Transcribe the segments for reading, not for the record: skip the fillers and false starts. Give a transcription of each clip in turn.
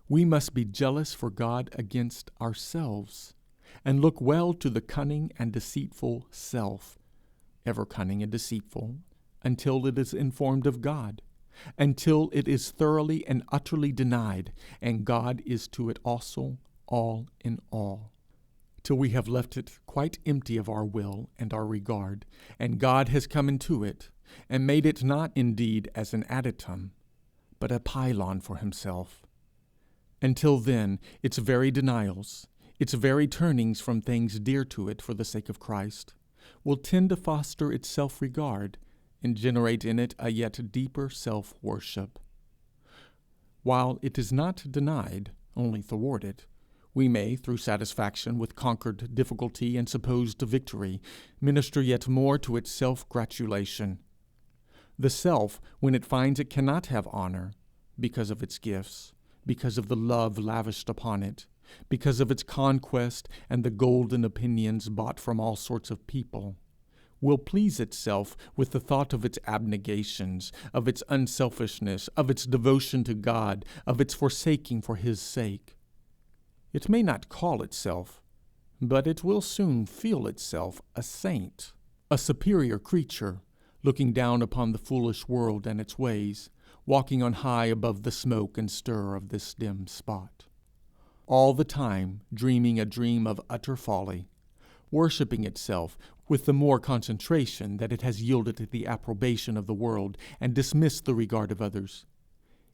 We must be jealous for God against ourselves, and look well to the cunning and deceitful self, ever cunning and deceitful, until it is informed of God, until it is thoroughly and utterly denied, and God is to it also all in all, till we have left it quite empty of our will and our regard, and God has come into it, and made it not indeed as an adytum, but a pylon for himself. Until then, its very denials, its very turnings from things dear to it for the sake of Christ, will tend to foster its self-regard and generate in it a yet deeper self-worship. While it is not denied, only thwarted, we may, through satisfaction with conquered difficulty and supposed victory, minister yet more to its self-gratulation. The self, when it finds it cannot have honor, because of its gifts, because of the love lavished upon it, because of its conquest and the golden opinions bought from all sorts of people, will please itself with the thought of its abnegations, of its unselfishness, of its devotion to God, of its forsaking for his sake. It may not call itself, but it will soon feel itself a saint, a superior creature, looking down upon the foolish world and its ways, walking on high above the smoke and stir of this dim spot. All the time dreaming a dream of utter folly, worshipping itself with the more concentration that it has yielded to the approbation of the world and dismissed the regard of others.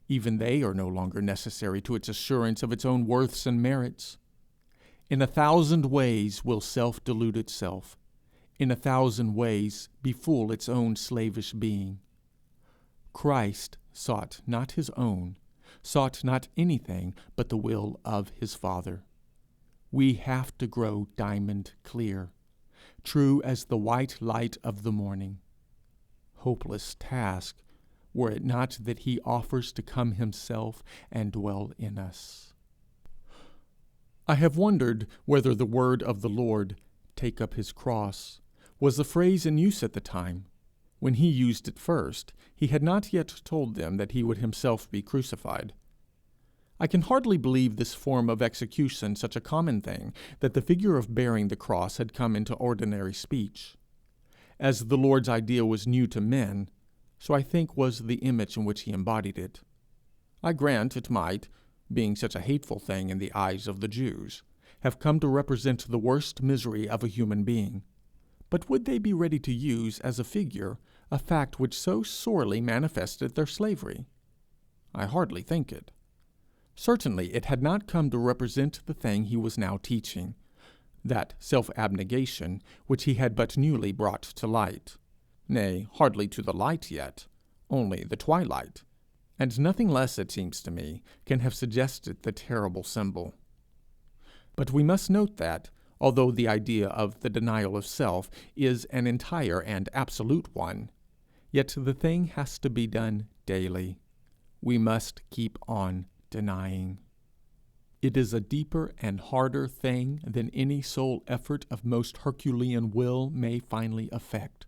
Even they are no longer necessary to its assurance of its own worths and merits. In 1,000 ways will self delude itself, in 1,000 ways befool its own slavish being. Christ sought not his own, sought not anything but the will of his Father. We have to grow diamond clear, true as the white light of the morning. Hopeless task, were it not that he offers to come himself and dwell in us. I have wondered whether the word of the Lord, "take up his cross," was a phrase in use at the time. When he used it first, he had not yet told them that he would himself be crucified. I can hardly believe this form of execution such a common thing, that the figure of bearing the cross had come into ordinary speech. As the Lord's idea was new to men, so I think was the image in which he embodied it. I grant it might, being such a hateful thing in the eyes of the Jews, have come to represent the worst misery of a human being. But would they be ready to use as a figure a fact which so sorely manifested their slavery? I hardly think it. Certainly it had not come to represent the thing he was now teaching, that self-abnegation which he had but newly brought to light. Nay, hardly to the light yet, only the twilight, and nothing less, it seems to me, can have suggested the terrible symbol. But we must note that, although the idea of the denial of self is an entire and absolute one, yet the thing has to be done daily. We must keep on denying. It is a deeper and harder thing than any sole effort of most Herculean will may finally effect.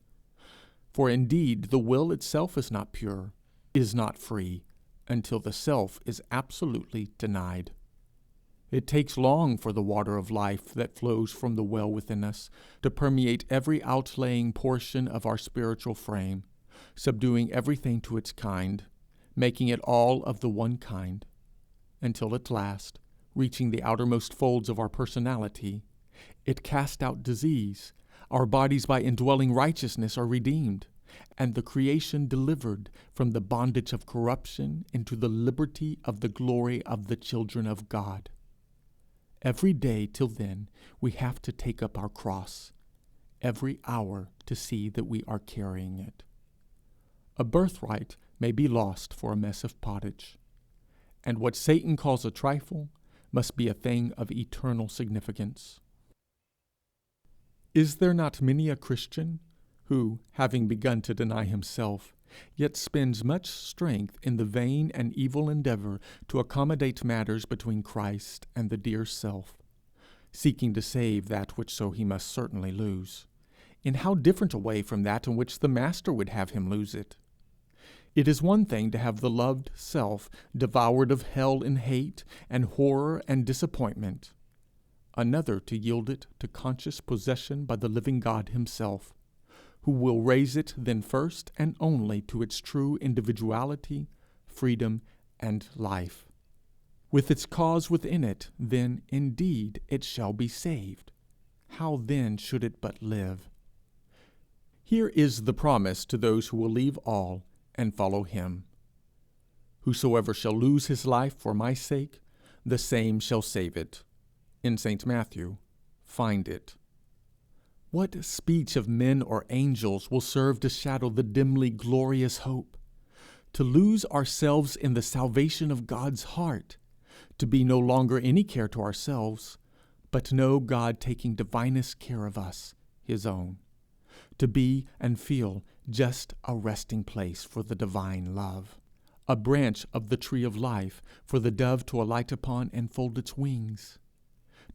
For indeed the will itself is not pure, is not free, until the self is absolutely denied. It takes long for the water of life that flows from the well within us to permeate every outlaying portion of our spiritual frame, subduing everything to its kind, making it all of the one kind, until at last, reaching the outermost folds of our personality, it casts out disease, our bodies by indwelling righteousness are redeemed, and the creation delivered from the bondage of corruption into the liberty of the glory of the children of God. Every day till then we have to take up our cross, every hour to see that we are carrying it. A birthright may be lost for a mess of pottage, and what Satan calls a trifle must be a thing of eternal significance. Is there not many a Christian who, having begun to deny himself, yet spends much strength in the vain and evil endeavor to accommodate matters between Christ and the dear self, seeking to save that which so he must certainly lose, in how different a way from that in which the Master would have him lose it? It is one thing to have the loved self devoured of hell in hate and horror and disappointment, another to yield it to conscious possession by the living God himself, who will raise it then first and only to its true individuality, freedom, and life. With its cause within it, then indeed it shall be saved. How then should it but live? Here is the promise to those who will leave all and follow him. Whosoever shall lose his life for my sake, the same shall save it. In St. Matthew, find it. What speech of men or angels will serve to shadow the dimly glorious hope? To lose ourselves in the salvation of God's heart, to be no longer any care to ourselves, but to know God taking divinest care of us, his own. To be and feel just a resting place for the divine love, a branch of the tree of life for the dove to alight upon and fold its wings.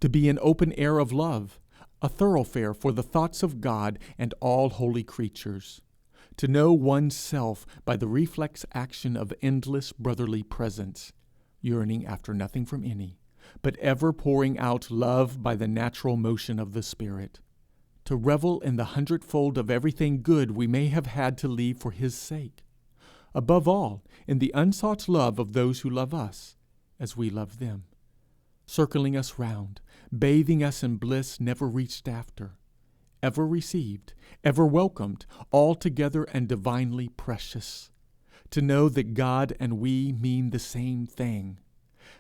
To be an open air of love, a thoroughfare for the thoughts of God and all holy creatures. To know oneself by the reflex action of endless brotherly presence, yearning after nothing from any, but ever pouring out love by the natural motion of the Spirit. To revel in the hundredfold of everything good we may have had to leave for his sake. Above all, in the unsought love of those who love us, as we love them, circling us round, bathing us in bliss never reached after, ever received, ever welcomed, altogether and divinely precious. To know that God and we mean the same thing,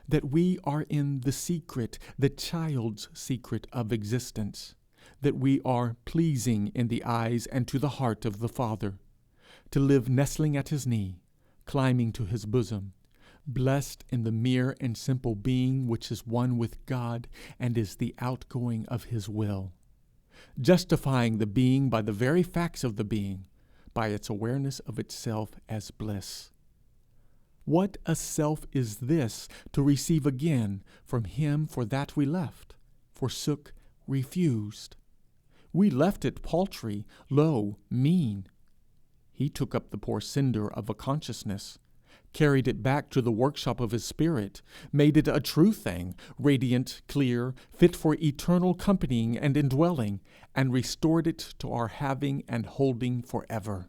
that we are in the secret, the child's secret of existence, that we are pleasing in the eyes and to the heart of the Father, to live nestling at his knee, climbing to his bosom, blessed in the mere and simple being which is one with God and is the outgoing of his will, justifying the being by the very facts of the being, by its awareness of itself as bliss. What a self is this to receive again from him for that we left, forsook, refused. We left it paltry, low, mean. He took up the poor cinder of a consciousness, carried it back to the workshop of his spirit, made it a true thing, radiant, clear, fit for eternal companying and indwelling, and restored it to our having and holding forever.